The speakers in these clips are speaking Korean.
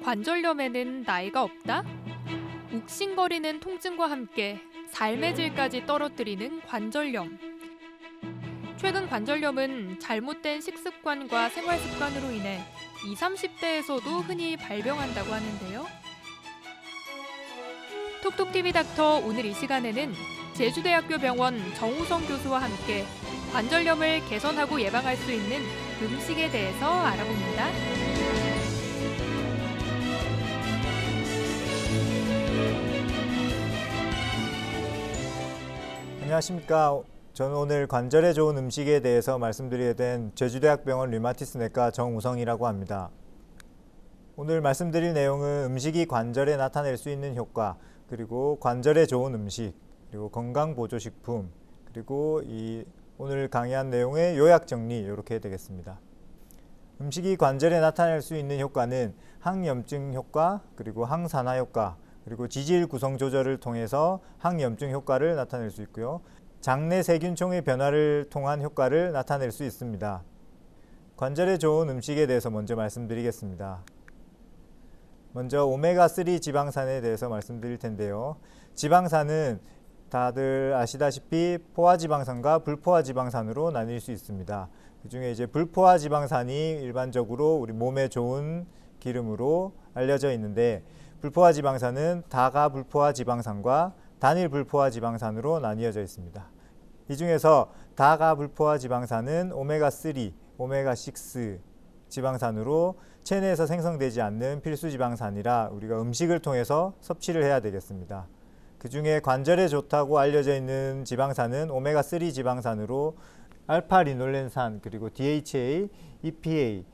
관절염에는 나이가 없다? 욱신거리는 통증과 함께 삶의 질까지 떨어뜨리는 관절염. 최근 관절염은 잘못된 식습관과 생활습관으로 인해 20, 30대에서도 흔히 발병한다고 하는데요. 톡톡TV 닥터 오늘 이 시간에는 제주대학교 병원 정우성 교수와 함께 관절염을 개선하고 예방할 수 있는 음식에 대해서 알아봅니다. 안녕하십니까. 저는 오늘 관절에 좋은 음식에 대해서 말씀드리게 된 제주대학병원 류마티스내과 정우성이라고 합니다. 오늘 말씀드릴 내용은 음식이 관절에 나타낼 수 있는 효과, 그리고 관절에 좋은 음식, 그리고 건강보조식품, 그리고 오늘 강의한 내용의 요약 정리 이렇게 되겠습니다. 음식이 관절에 나타낼 수 있는 효과는 항염증 효과, 그리고 항산화 효과, 그리고 지질 구성 조절을 통해서 항염증 효과를 나타낼 수 있고요. 장내 세균총의 변화를 통한 효과를 나타낼 수 있습니다. 관절에 좋은 음식에 대해서 먼저 말씀드리겠습니다. 먼저 오메가3 지방산에 대해서 말씀드릴 텐데요. 지방산은 다들 아시다시피 포화지방산과 불포화지방산으로 나뉠 수 있습니다. 그 중에 이제 불포화지방산이 일반적으로 우리 몸에 좋은 기름으로 알려져 있는데, 불포화지방산은 다가불포화지방산과 단일불포화지방산으로 나뉘어져 있습니다. 이 중에서 다가불포화지방산은 오메가3, 오메가6 지방산으로 체내에서 생성되지 않는 필수지방산이라 우리가 음식을 통해서 섭취를 해야 되겠습니다. 그 중에 관절에 좋다고 알려져 있는 지방산은 오메가3 지방산으로 알파리놀렌산, 그리고 DHA, EPA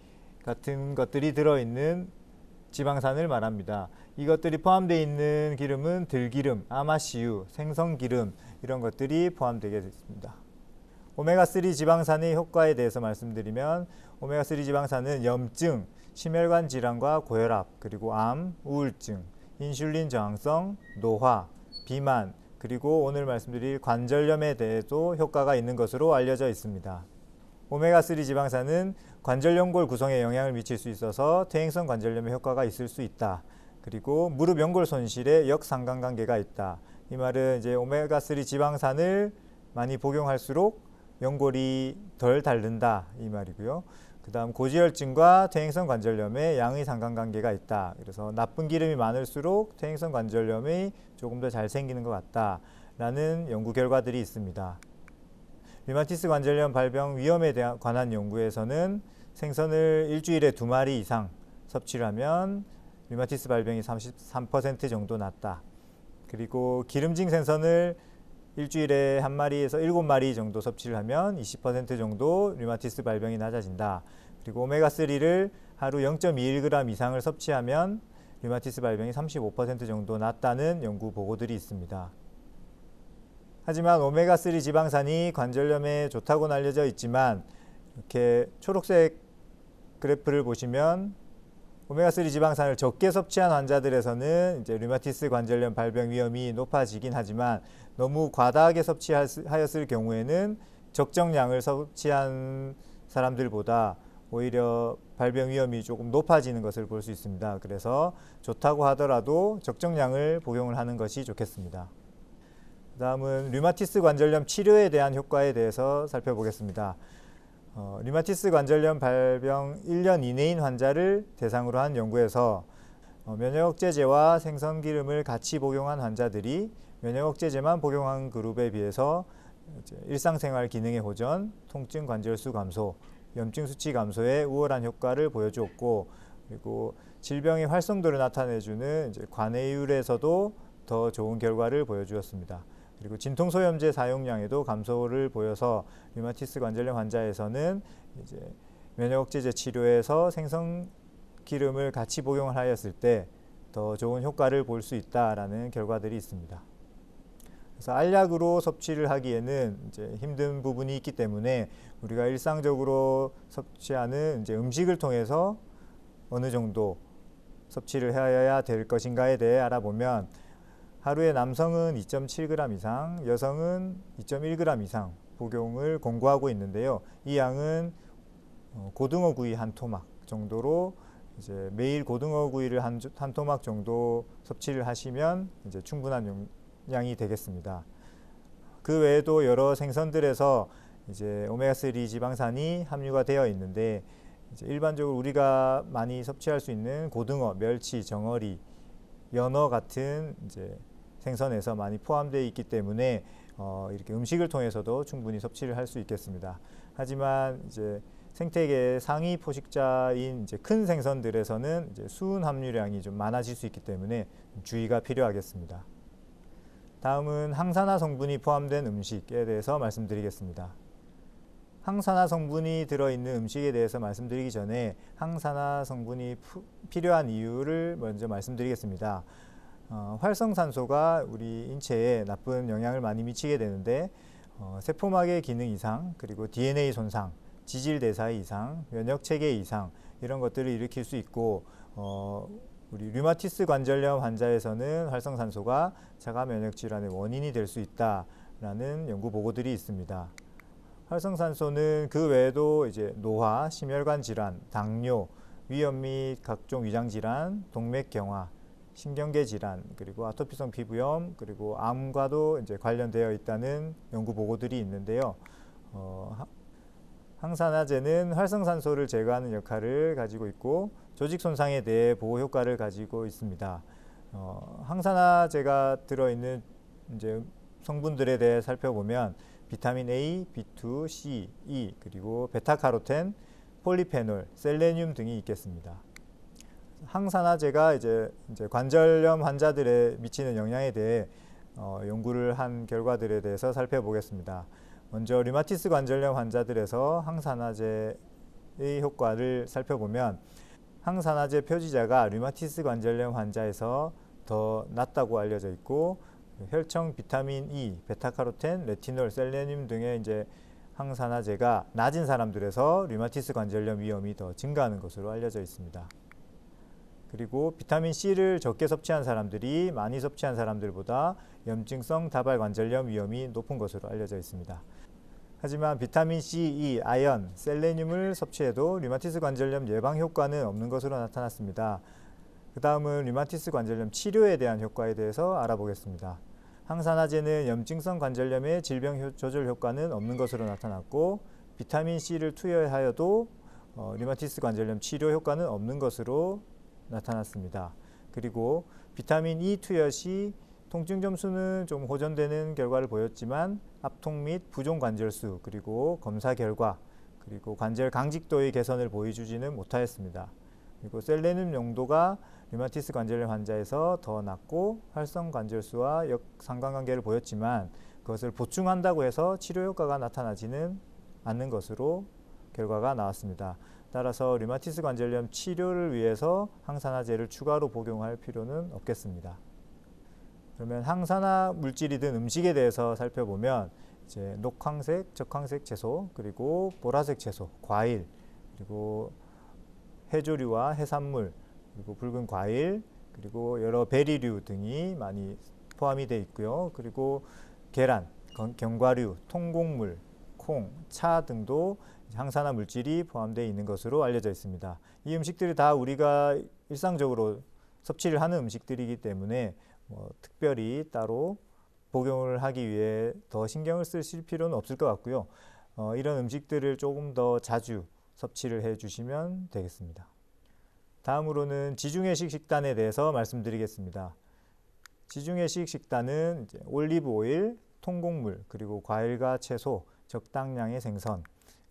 같은 것들이 들어있는 지방산을 말합니다. 이것들이 포함되어 있는 기름은 들기름, 아마씨유, 생선기름 이런 것들이 포함되게 있습니다. 오메가3 지방산의 효과에 대해서 말씀드리면, 오메가3 지방산은 염증, 심혈관 질환과 고혈압, 그리고 암, 우울증, 인슐린 저항성, 노화, 비만, 그리고 오늘 말씀드릴 관절염에 대해서도 효과가 있는 것으로 알려져 있습니다. 오메가3 지방산은 관절연골 구성에 영향을 미칠 수 있어서 퇴행성 관절염에 효과가 있을 수 있다. 그리고 무릎 연골 손실에 역상관관계가 있다. 이 말은 이제 오메가3 지방산을 많이 복용할수록 연골이 덜 닳는다 이 말이고요. 그 다음 고지혈증과 퇴행성 관절염에 양의 상관관계가 있다. 그래서 나쁜 기름이 많을수록 퇴행성 관절염이 조금 더 잘 생기는 것 같다 라는 연구 결과들이 있습니다. 류마티스 관절염 발병 위험에 관한 연구에서는 생선을 일주일에 2마리 이상 섭취를 하면 류마티스 발병이 33% 정도 낮다. 그리고 기름진 생선을 일주일에 1마리에서 7마리 정도 섭취를 하면 20% 정도 류마티스 발병이 낮아진다. 그리고 오메가3를 하루 0.21g 이상을 섭취하면 류마티스 발병이 35% 정도 낮다는 연구 보고들이 있습니다. 하지만 오메가3 지방산이 관절염에 좋다고는 알려져 있지만, 이렇게 초록색 그래프를 보시면 오메가3 지방산을 적게 섭취한 환자들에서는 이제 류마티스 관절염 발병 위험이 높아지긴 하지만, 너무 과다하게 섭취하였을 경우에는 적정량을 섭취한 사람들보다 오히려 발병 위험이 조금 높아지는 것을 볼 수 있습니다. 그래서 좋다고 하더라도 적정량을 복용을 하는 것이 좋겠습니다. 다음은 류마티스 관절염 치료에 대한 효과에 대해서 살펴보겠습니다. 류마티스 관절염 발병 1년 이내인 환자를 대상으로 한 연구에서 면역억제제와 생선기름을 같이 복용한 환자들이 면역억제제만 복용한 그룹에 비해서 일상생활 기능의 호전, 통증 관절수 감소, 염증 수치 감소에 우월한 효과를 보여주었고, 그리고 질병의 활성도를 나타내주는 관해율에서도 더 좋은 결과를 보여주었습니다. 그리고 진통소염제 사용량에도 감소를 보여서 류마티스 관절염 환자에서는 면역억제제 치료에서 생선기름을 같이 복용을 하였을 때 더 좋은 효과를 볼 수 있다라는 결과들이 있습니다. 그래서 알약으로 섭취를 하기에는 힘든 부분이 있기 때문에 우리가 일상적으로 섭취하는 음식을 통해서 어느 정도 섭취를 해야 될 것인가에 대해 알아보면, 하루에 남성은 2.7g 이상, 여성은 2.1g 이상 복용을 권고하고 있는데요. 이 양은 고등어 구이 한 토막 정도로 이제 매일 고등어 구이를 한 토막 정도 섭취를 하시면 이제 충분한 용량이 되겠습니다. 그 외에도 여러 생선들에서 이제 오메가3 지방산이 함유가 되어 있는데, 이제 일반적으로 우리가 많이 섭취할 수 있는 고등어, 멸치, 정어리, 연어 같은 이제 생선에서 많이 포함되어 있기 때문에 이렇게 음식을 통해서도 충분히 섭취를 할 수 있겠습니다. 하지만 이제 생태계 상위 포식자인 이제 큰 생선들에서는 이제 수은 함유량이 좀 많아질 수 있기 때문에 주의가 필요하겠습니다. 다음은 항산화 성분이 포함된 음식에 대해서 말씀드리겠습니다. 항산화 성분이 들어있는 음식에 대해서 말씀드리기 전에 항산화 성분이 필요한 이유를 먼저 말씀드리겠습니다. 활성산소가 우리 인체에 나쁜 영향을 많이 미치게 되는데, 세포막의 기능 이상, 그리고 DNA 손상, 지질대사 이상, 면역체계 이상, 이런 것들을 일으킬 수 있고, 우리 류마티스 관절염 환자에서는 활성산소가 자가 면역 질환의 원인이 될 수 있다라는 연구 보고들이 있습니다. 활성산소는 그 외에도 이제 노화, 심혈관 질환, 당뇨, 위염 및 각종 위장 질환, 동맥경화, 신경계 질환, 그리고 아토피성 피부염, 그리고 암과도 이제 관련되어 있다는 연구 보고들이 있는데요. 항산화제는 활성산소를 제거하는 역할을 가지고 있고, 조직 손상에 대해 보호 효과를 가지고 있습니다. 항산화제가 들어있는 이제 성분들에 대해 살펴보면 비타민 A, B2, C, E, 그리고 베타카로텐, 폴리페놀, 셀레늄 등이 있겠습니다. 항산화제가 이제 관절염 환자들에 미치는 영향에 대해 연구를 한 결과들에 대해서 살펴보겠습니다. 먼저 류마티스 관절염 환자들에서 항산화제의 효과를 살펴보면, 항산화제 표지자가 류마티스 관절염 환자에서 더 낮다고 알려져 있고, 혈청 비타민 E, 베타카로텐, 레티놀, 셀레늄 등의 이제 항산화제가 낮은 사람들에서 류마티스 관절염 위험이 더 증가하는 것으로 알려져 있습니다. 그리고 비타민 C를 적게 섭취한 사람들이 많이 섭취한 사람들보다 염증성 다발 관절염 위험이 높은 것으로 알려져 있습니다. 하지만 비타민 C, E, 아연, 셀레늄을 섭취해도 류마티스 관절염 예방 효과는 없는 것으로 나타났습니다. 그 다음은 류마티스 관절염 치료에 대한 효과에 대해서 알아보겠습니다. 항산화제는 염증성 관절염의 질병 조절 효과는 없는 것으로 나타났고, 비타민 C를 투여하여도 류마티스 관절염 치료 효과는 없는 것으로 나타났습니다. 그리고 비타민 E 투여 시 통증 점수는 좀 호전되는 결과를 보였지만, 압통 및 부종 관절수, 그리고 검사 결과, 그리고 관절 강직도의 개선을 보여주지는 못하였습니다. 그리고 셀레늄 농도가 류마티스 관절염 환자에서 더 낮고 활성 관절수와 역상관관계를 보였지만, 그것을 보충한다고 해서 치료 효과가 나타나지는 않는 것으로 결과가 나왔습니다. 따라서 류마티스 관절염 치료를 위해서 항산화제를 추가로 복용할 필요는 없겠습니다. 그러면 항산화 물질이 든 음식에 대해서 살펴보면, 이제 녹황색, 적황색 채소, 그리고 보라색 채소, 과일, 그리고 해조류와 해산물, 그리고 붉은 과일, 그리고 여러 베리류 등이 많이 포함이 되어 있고요. 그리고 계란, 견과류, 통곡물, 콩, 차 등도 항산화 물질이 포함되어 있는 것으로 알려져 있습니다. 이 음식들이 다 우리가 일상적으로 섭취를 하는 음식들이기 때문에 특별히 따로 복용을 하기 위해 더 신경을 쓰실 필요는 없을 것 같고요. 이런 음식들을 조금 더 자주 섭취를 해 주시면 되겠습니다. 다음으로는 지중해식 식단에 대해서 말씀드리겠습니다. 지중해식 식단은 이제 올리브 오일, 통곡물, 그리고 과일과 채소, 적당량의 생선,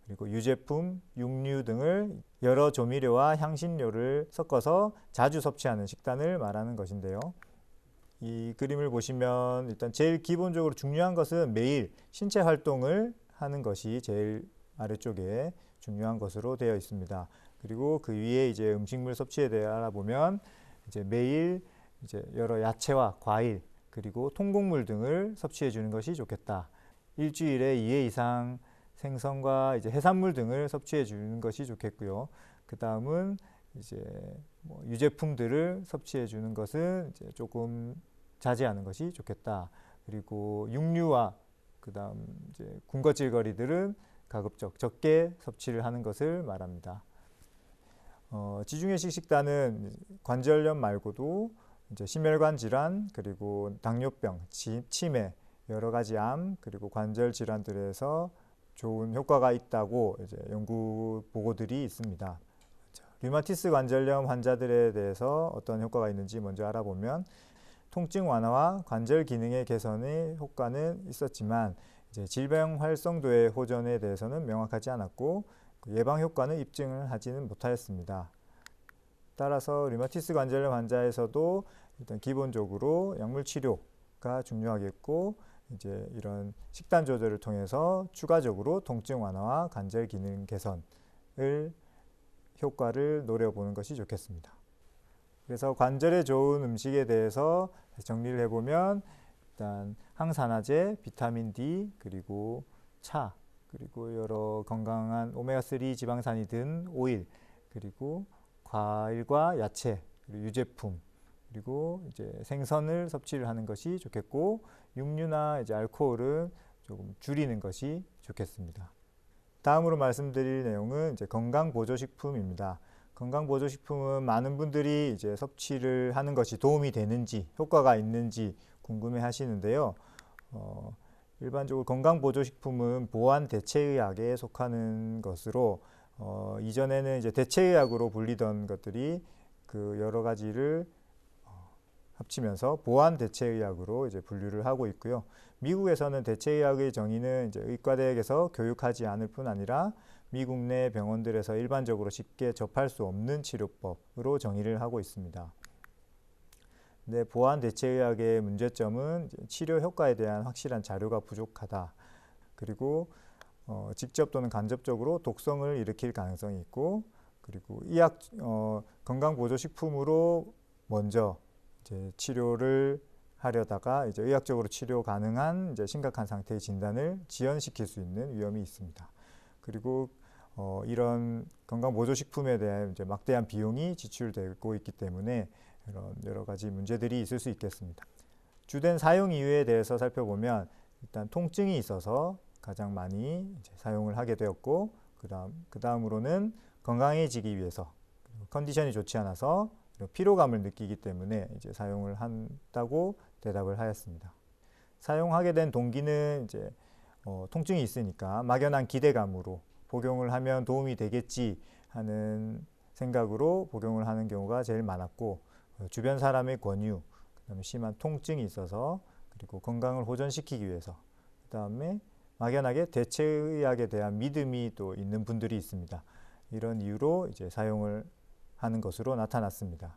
그리고 유제품, 육류 등을 여러 조미료와 향신료를 섞어서 자주 섭취하는 식단을 말하는 것인데요. 이 그림을 보시면 일단 제일 기본적으로 중요한 것은 매일 신체 활동을 하는 것이 제일 아래쪽에 중요한 것으로 되어 있습니다. 그리고 그 위에 이제 음식물 섭취에 대해 알아보면, 이제 매일 이제 여러 야채와 과일, 그리고 통곡물 등을 섭취해 주는 것이 좋겠다. 일주일에 2회 이상 생선과 이제 해산물 등을 섭취해 주는 것이 좋겠고요. 그 다음은 이제 유제품들을 섭취해 주는 것은 이제 조금 자제하는 것이 좋겠다. 그리고 육류와 그 다음 이제 군것질거리들은 가급적 적게 섭취를 하는 것을 말합니다. 지중해식 식단은 관절염 말고도 이제 심혈관 질환, 그리고 당뇨병, 치매, 여러 가지 암, 그리고 관절 질환들에서 좋은 효과가 있다고 이제 연구 보고들이 있습니다. 류마티스 관절염 환자들에 대해서 어떤 효과가 있는지 먼저 알아보면, 통증 완화와 관절 기능의 개선의 효과는 있었지만 이제 질병 활성도의 호전에 대해서는 명확하지 않았고, 예방 효과는 입증을 하지는 못하였습니다. 따라서 류마티스 관절염 환자에서도 일단 기본적으로 약물 치료가 중요하겠고, 이제 이런 식단 조절을 통해서 추가적으로 통증 완화와 관절 기능 개선을 효과를 노려보는 것이 좋겠습니다. 그래서 관절에 좋은 음식에 대해서 정리를 해보면, 일단 항산화제, 비타민 D, 그리고 차, 그리고 여러 건강한 오메가3 지방산이 든 오일, 그리고 과일과 야채, 그리고 유제품, 그리고 이제 생선을 섭취를 하는 것이 좋겠고, 육류나 이제 알코올은 조금 줄이는 것이 좋겠습니다. 다음으로 말씀드릴 내용은 이제 건강보조식품입니다. 건강보조식품은 많은 분들이 이제 섭취를 하는 것이 도움이 되는지, 효과가 있는지 궁금해 하시는데요. 일반적으로 건강보조식품은 보완대체의학에 속하는 것으로, 이전에는 이제 대체의학으로 불리던 것들이 그 여러 가지를 합치면서 보완대체의학으로 이제 분류를 하고 있고요. 미국에서는 대체의학의 정의는 이제 의과대학에서 교육하지 않을 뿐 아니라 미국 내 병원들에서 일반적으로 쉽게 접할 수 없는 치료법으로 정의를 하고 있습니다. 근데 보완대체의학의 문제점은 치료 효과에 대한 확실한 자료가 부족하다. 그리고 직접 또는 간접적으로 독성을 일으킬 가능성이 있고, 그리고 건강보조식품으로 먼저 이제 치료를 하려다가 이제 의학적으로 치료 가능한 이제 심각한 상태의 진단을 지연시킬 수 있는 위험이 있습니다. 그리고 이런 건강보조식품에 대한 이제 막대한 비용이 지출되고 있기 때문에 이런 여러 가지 문제들이 있을 수 있겠습니다. 주된 사용 이유에 대해서 살펴보면, 일단 통증이 있어서 가장 많이 이제 사용을 하게 되었고, 그 다음으로는 건강해지기 위해서, 컨디션이 좋지 않아서 피로감을 느끼기 때문에 이제 사용을 한다고 대답을 하였습니다. 사용하게 된 동기는 이제 통증이 있으니까 막연한 기대감으로 복용을 하면 도움이 되겠지 하는 생각으로 복용을 하는 경우가 제일 많았고, 주변 사람의 권유, 그다음에 심한 통증이 있어서, 그리고 건강을 호전시키기 위해서, 그다음에 막연하게 대체의학에 대한 믿음이 또 있는 분들이 있습니다. 이런 이유로 이제 사용을 하는 것으로 나타났습니다.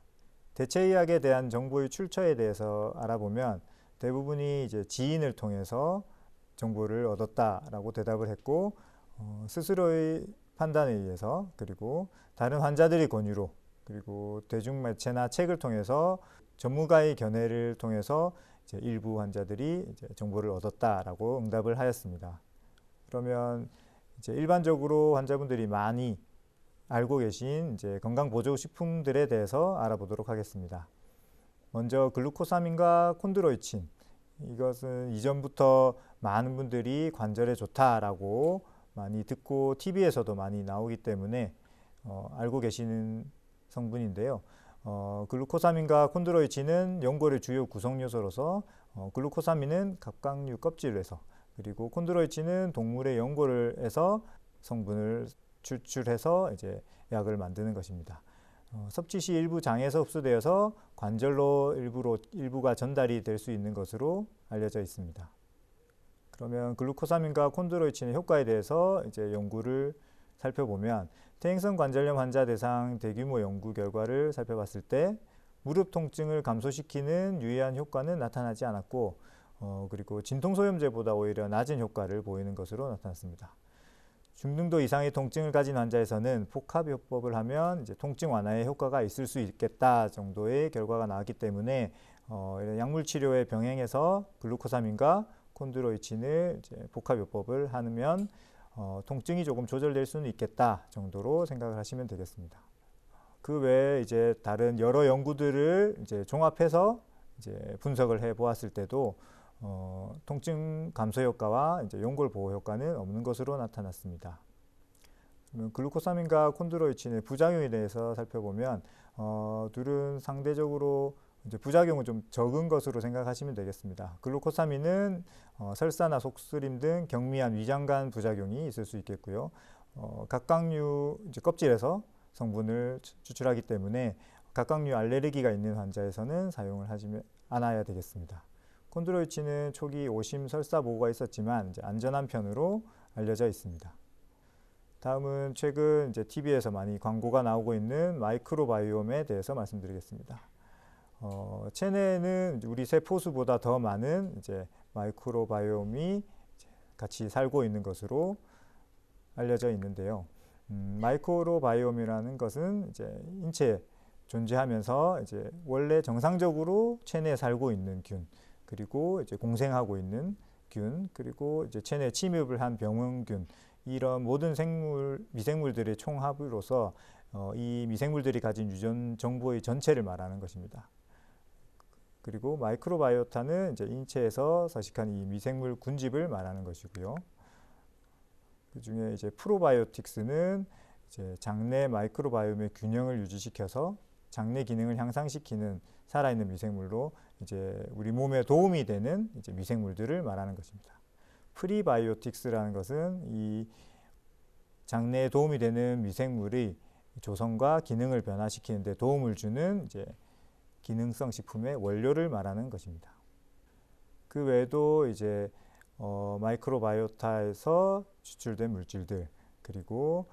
대체의학에 대한 정보의 출처에 대해서 알아보면 대부분이 이제 지인을 통해서 정보를 얻었다라고 대답을 했고, 스스로의 판단에 의해서, 그리고 다른 환자들의 권유로, 그리고 대중매체나 책을 통해서 전문가의 견해를 통해서 이제 일부 환자들이 이제 정보를 얻었다라고 응답을 하였습니다. 그러면 이제 일반적으로 환자분들이 많이 알고 계신 이제 건강보조식품들에 대해서 알아보도록 하겠습니다. 먼저 글루코사민과 콘드로이친, 이것은 이전부터 많은 분들이 관절에 좋다라고 많이 듣고 TV에서도 많이 나오기 때문에 알고 계시는 성분인데요. 글루코사민과 콘드로이친은 연골의 주요 구성 요소로서, 글루코사민은 갑각류 껍질에서, 그리고 콘드로이친은 동물의 연골에서 성분을 추출해서 이제 약을 만드는 것입니다. 섭취 시 일부 장에서 흡수되어서 관절로 일부가 전달이 될 수 있는 것으로 알려져 있습니다. 그러면 글루코사민과 콘드로이친의 효과에 대해서 이제 연구를 살펴보면, 퇴행성 관절염 환자 대상 대규모 연구 결과를 살펴봤을 때 무릎 통증을 감소시키는 유의한 효과는 나타나지 않았고, 그리고 진통소염제보다 오히려 낮은 효과를 보이는 것으로 나타났습니다. 중등도 이상의 통증을 가진 환자에서는 복합요법을 하면 이제 통증 완화에 효과가 있을 수 있겠다 정도의 결과가 나왔기 때문에 약물 치료에 병행해서 글루코사민과 콘드로이친을 이제 복합요법을 하면 통증이 조금 조절될 수는 있겠다 정도로 생각을 하시면 되겠습니다. 그 외에 이제 다른 여러 연구들을 이제 종합해서 이제 분석을 해 보았을 때도 통증 감소 효과와 이제 연골 보호 효과는 없는 것으로 나타났습니다. 그러면 글루코사민과 콘드로이친의 부작용에 대해서 살펴보면 둘은 상대적으로 이제 부작용은 좀 적은 것으로 생각하시면 되겠습니다. 글루코사민은 설사나 속쓰림 등 경미한 위장관 부작용이 있을 수 있겠고요. 각각류 이제 껍질에서 성분을 추출하기 때문에 각각류 알레르기가 있는 환자에서는 사용을 하지 않아야 되겠습니다. 콘드로이친은 초기 오심 설사 보고가 있었지만 이제 안전한 편으로 알려져 있습니다. 다음은 최근 이제 TV에서 많이 광고가 나오고 있는 마이크로바이옴에 대해서 말씀드리겠습니다. 체내에는 우리 세포수보다 더 많은 이제 마이크로바이옴이 같이 살고 있는 것으로 알려져 있는데요. 마이크로바이옴이라는 것은 이제 인체에 존재하면서 이제 원래 정상적으로 체내에 살고 있는 균, 그리고 이제 공생하고 있는 균, 그리고 이제 체내에 침입을 한 병원균, 이런 모든 미생물들의 총합으로서 이 미생물들이 가진 유전 정보의 전체를 말하는 것입니다. 그리고 마이크로바이오타는 이제 인체에서 서식한 이 미생물 군집을 말하는 것이고요. 그 중에 이제 프로바이오틱스는 이제 장내 마이크로바이옴의 균형을 유지시켜서 장내 기능을 향상시키는 살아있는 미생물로 이제 우리 몸에 도움이 되는 이제 미생물들을 말하는 것입니다. 프리바이오틱스라는 것은 이 장내에 도움이 되는 미생물의 조성과 기능을 변화시키는 데 도움을 주는 이제 기능성 식품의 원료를 말하는 것입니다. 그 외에도 이제 마이크로바이오타에서 추출된 물질들, 그리고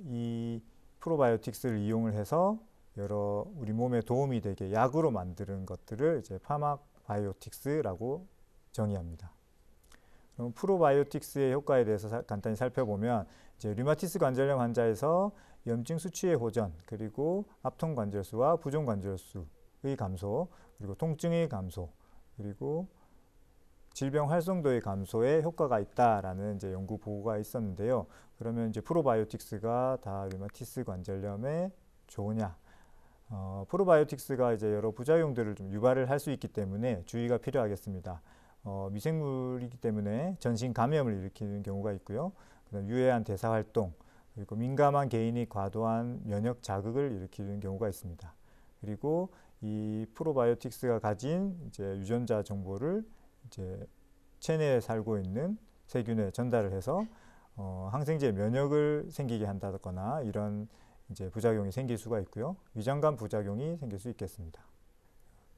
이 프로바이오틱스를 이용을 해서 여러 우리 몸에 도움이 되게 약으로 만드는 것들을 이제 파마바이오틱스라고 정의합니다. 그럼 프로바이오틱스의 효과에 대해서 간단히 살펴보면 이제 류마티스 관절염 환자에서 염증 수치의 호전, 그리고 압통 관절수와 부종 관절수의 감소, 그리고 통증의 감소, 그리고 질병 활성도의 감소에 효과가 있다라는 이제 연구 보고가 있었는데요. 그러면 이제 프로바이오틱스가 다 류마티스 관절염에 좋으냐? 프로바이오틱스가 이제 여러 부작용들을 좀 유발을 할 수 있기 때문에 주의가 필요하겠습니다. 미생물이기 때문에 전신 감염을 일으키는 경우가 있고요. 그다음 유해한 대사 활동, 그리고 민감한 개인이 과도한 면역 자극을 일으키는 경우가 있습니다. 그리고 이 프로바이오틱스가 가진 이제 유전자 정보를 이제 체내에 살고 있는 세균에 전달을 해서 항생제 면역을 생기게 한다거나 이런 이제 부작용이 생길 수가 있고요. 위장관 부작용이 생길 수 있겠습니다.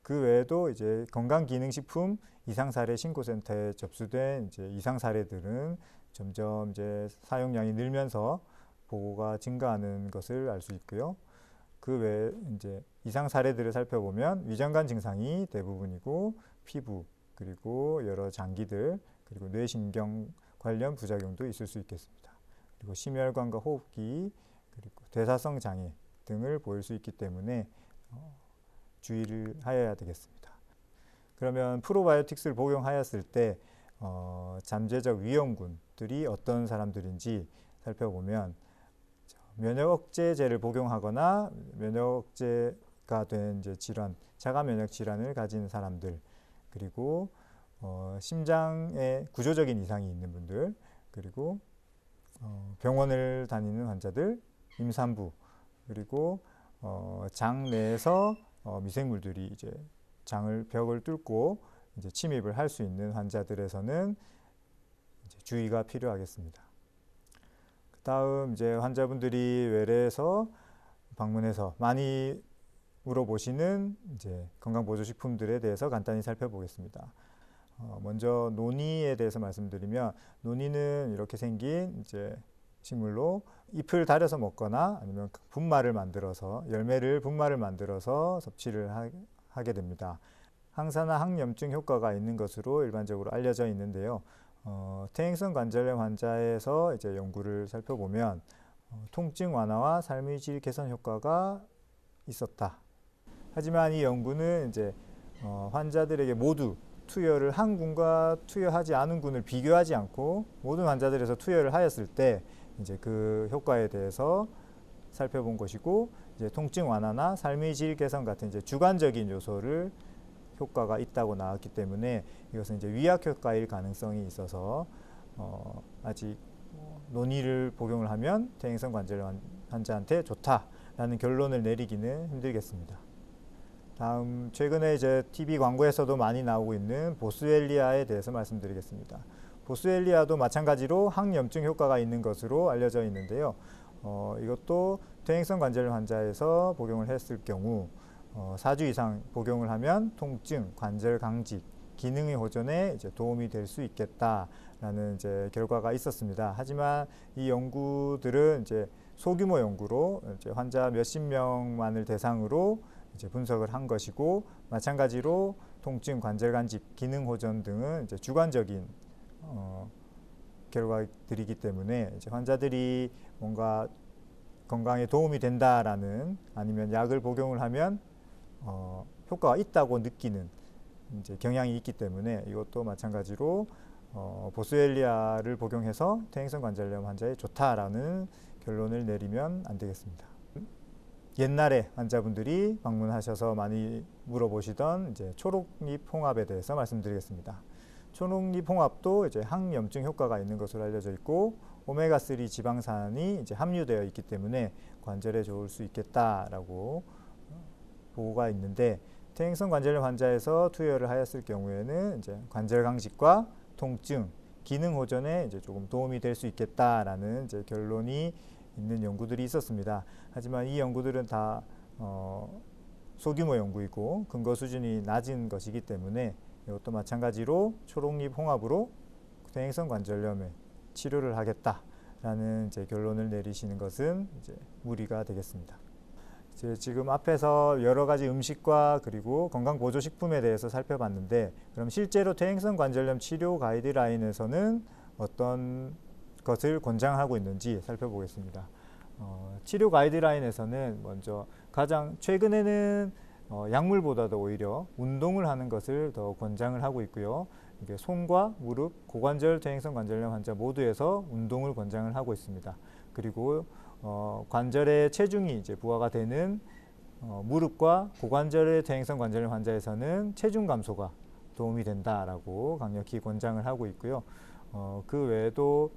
그 외에도 이제 건강기능식품 이상사례 신고센터에 접수된 이제 이상 사례들은 점점 이제 사용량이 늘면서 보고가 증가하는 것을 알 수 있고요. 그 외에 이제 이상 사례들을 살펴보면 위장관 증상이 대부분이고 피부, 그리고 여러 장기들, 그리고 뇌신경 관련 부작용도 있을 수 있겠습니다. 그리고 심혈관과 호흡기, 그리고 대사성 장애 등을 보일 수 있기 때문에 주의를 하여야 되겠습니다. 그러면 프로바이오틱스를 복용하였을 때 잠재적 위험군들이 어떤 사람들인지 살펴보면 면역 억제제를 복용하거나 면역 억제가 된 이제 질환, 자가 면역 질환을 가진 사람들, 그리고 심장에 구조적인 이상이 있는 분들, 그리고 병원을 다니는 환자들, 임산부, 그리고 장 내에서 미생물들이 이제 벽을 뚫고 이제 침입을 할 수 있는 환자들에서는 이제 주의가 필요하겠습니다. 그다음 이제 환자분들이 외래에서 방문해서 많이 물어보시는 이제 건강보조식품들에 대해서 간단히 살펴보겠습니다. 먼저 노니에 대해서 말씀드리면, 노니는 이렇게 생긴 이제 식물로 잎을 다려서 먹거나 아니면 분말을 만들어서 분말을 만들어서 섭취를 하게 됩니다. 항산화 항염증 효과가 있는 것으로 일반적으로 알려져 있는데요. 퇴행성 관절염 환자에서 이제 연구를 살펴보면 통증 완화와 삶의 질 개선 효과가 있었다. 하지만 이 연구는 이제 환자들에게 모두 투여를 한 군과 투여하지 않은 군을 비교하지 않고 모든 환자들에서 투여를 하였을 때 이제 그 효과에 대해서 살펴본 것이고, 이제 통증 완화나 삶의 질 개선 같은 이제 주관적인 요소를 효과가 있다고 나왔기 때문에 이것은 이제 위약 효과일 가능성이 있어서 아직 논의를 복용을 하면 퇴행성 관절염 환자한테 좋다라는 결론을 내리기는 힘들겠습니다. 다음, 최근에 이제 TV 광고에서도 많이 나오고 있는 보스웰리아에 대해서 말씀드리겠습니다. 보스웰리아도 마찬가지로 항염증 효과가 있는 것으로 알려져 있는데요. 이것도 퇴행성 관절염 환자에서 복용을 했을 경우 4주 이상 복용을 하면 통증, 관절 강직, 기능의 호전에 이제 도움이 될 수 있겠다라는 이제 결과가 있었습니다. 하지만 이 연구들은 이제 소규모 연구로 이제 환자 몇십 명만을 대상으로 이제 분석을 한 것이고, 마찬가지로 통증, 관절 간직, 기능 호전 등은 이제 주관적인 결과들이기 때문에 이제 환자들이 뭔가 건강에 도움이 된다라는, 아니면 약을 복용을 하면 효과가 있다고 느끼는 이제 경향이 있기 때문에 이것도 마찬가지로 보스웰리아를 복용해서 퇴행성 관절염 환자에 좋다라는 결론을 내리면 안 되겠습니다. 옛날에 환자분들이 방문하셔서 많이 물어보시던 이제 초록잎 홍합에 대해서 말씀드리겠습니다. 초록잎 홍합도 이제 항염증 효과가 있는 것으로 알려져 있고, 오메가3 지방산이 이제 함유되어 있기 때문에 관절에 좋을 수 있겠다라고 보고가 있는데, 퇴행성 관절염 환자에서 투여를 하였을 경우에는 이제 관절 강직과 통증, 기능 호전에 이제 조금 도움이 될 수 있겠다라는 이제 결론이 있는 연구들이 있었습니다. 하지만 이 연구들은 다 소규모 연구이고 근거 수준이 낮은 것이기 때문에 이것도 마찬가지로 초록잎 홍합으로 퇴행성 관절염에 치료를 하겠다라는 이제 결론을 내리시는 것은 이제 무리가 되겠습니다. 지금 앞에서 여러 가지 음식과 그리고 건강보조식품에 대해서 살펴봤는데, 그럼 실제로 퇴행성 관절염 치료 가이드라인에서는 어떤 것을 권장하고 있는지 살펴보겠습니다. 치료 가이드라인에서는 먼저 가장 최근에는 약물보다도 오히려 운동을 하는 것을 더 권장을 하고 있고요. 이게 손과 무릎, 고관절 퇴행성 관절염 환자 모두에서 운동을 권장을 하고 있습니다. 그리고 관절의 체중이 이제 부하가 되는 무릎과 고관절의 퇴행성 관절염 환자에서는 체중 감소가 도움이 된다라고 강력히 권장을 하고 있고요. 그 외에도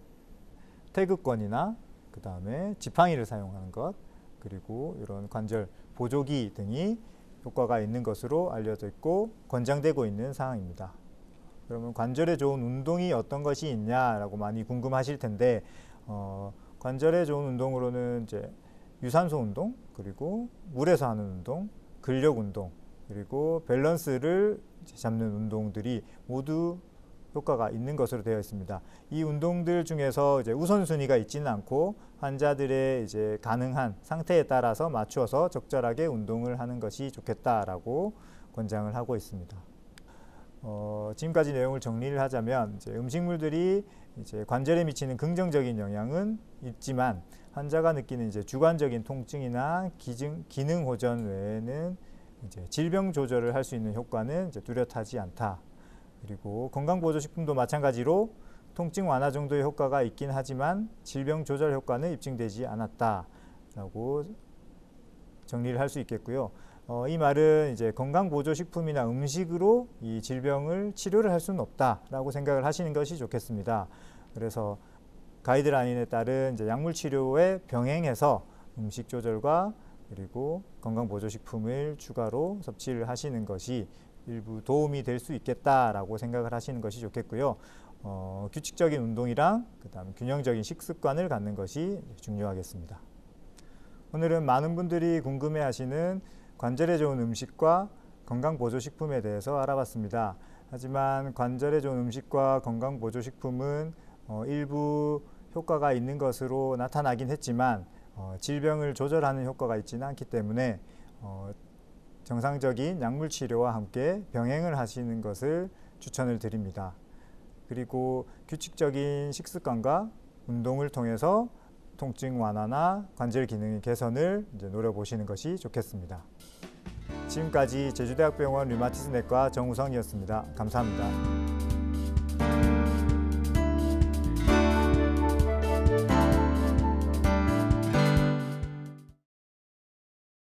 태극권이나 그 다음에 지팡이를 사용하는 것, 그리고 이런 관절 보조기 등이 효과가 있는 것으로 알려져 있고 권장되고 있는 사항입니다. 그러면 관절에 좋은 운동이 어떤 것이 있냐라고 많이 궁금하실 텐데, 관절에 좋은 운동으로는 이제 유산소 운동, 그리고 물에서 하는 운동, 근력 운동, 그리고 밸런스를 잡는 운동들이 모두 효과가 있는 것으로 되어 있습니다. 이 운동들 중에서 이제 우선순위가 있지는 않고 환자들의 이제 가능한 상태에 따라서 맞추어서 적절하게 운동을 하는 것이 좋겠다라고 권장을 하고 있습니다. 지금까지 내용을 정리를 하자면, 이제 음식물들이 이제 관절에 미치는 긍정적인 영향은 있지만 환자가 느끼는 이제 주관적인 통증이나 기능 호전 외에는 이제 질병 조절을 할 수 있는 효과는 이제 뚜렷하지 않다. 그리고 건강보조식품도 마찬가지로 통증 완화 정도의 효과가 있긴 하지만 질병 조절 효과는 입증되지 않았다라고 정리를 할 수 있겠고요. 이 말은 이제 건강보조식품이나 음식으로 이 질병을 치료를 할 수는 없다라고 생각을 하시는 것이 좋겠습니다. 그래서 가이드라인에 따른 이제 약물 치료에 병행해서 음식 조절과 그리고 건강보조식품을 추가로 섭취를 하시는 것이 일부 도움이 될 수 있겠다라고 생각을 하시는 것이 좋겠고요. 규칙적인 운동이랑 그다음 균형적인 식습관을 갖는 것이 중요하겠습니다. 오늘은 많은 분들이 궁금해하시는 관절에 좋은 음식과 건강보조식품에 대해서 알아봤습니다. 하지만 관절에 좋은 음식과 건강보조식품은 일부 효과가 있는 것으로 나타나긴 했지만 질병을 조절하는 효과가 있지는 않기 때문에 정상적인 약물 치료와 함께 병행을 하시는 것을 추천을 드립니다. 그리고 규칙적인 식습관과 운동을 통해서 통증 완화나 관절 기능의 개선을 이제 노려보시는 것이 좋겠습니다. 지금까지 제주대학병원 류마티스내과 정우성이었습니다. 감사합니다.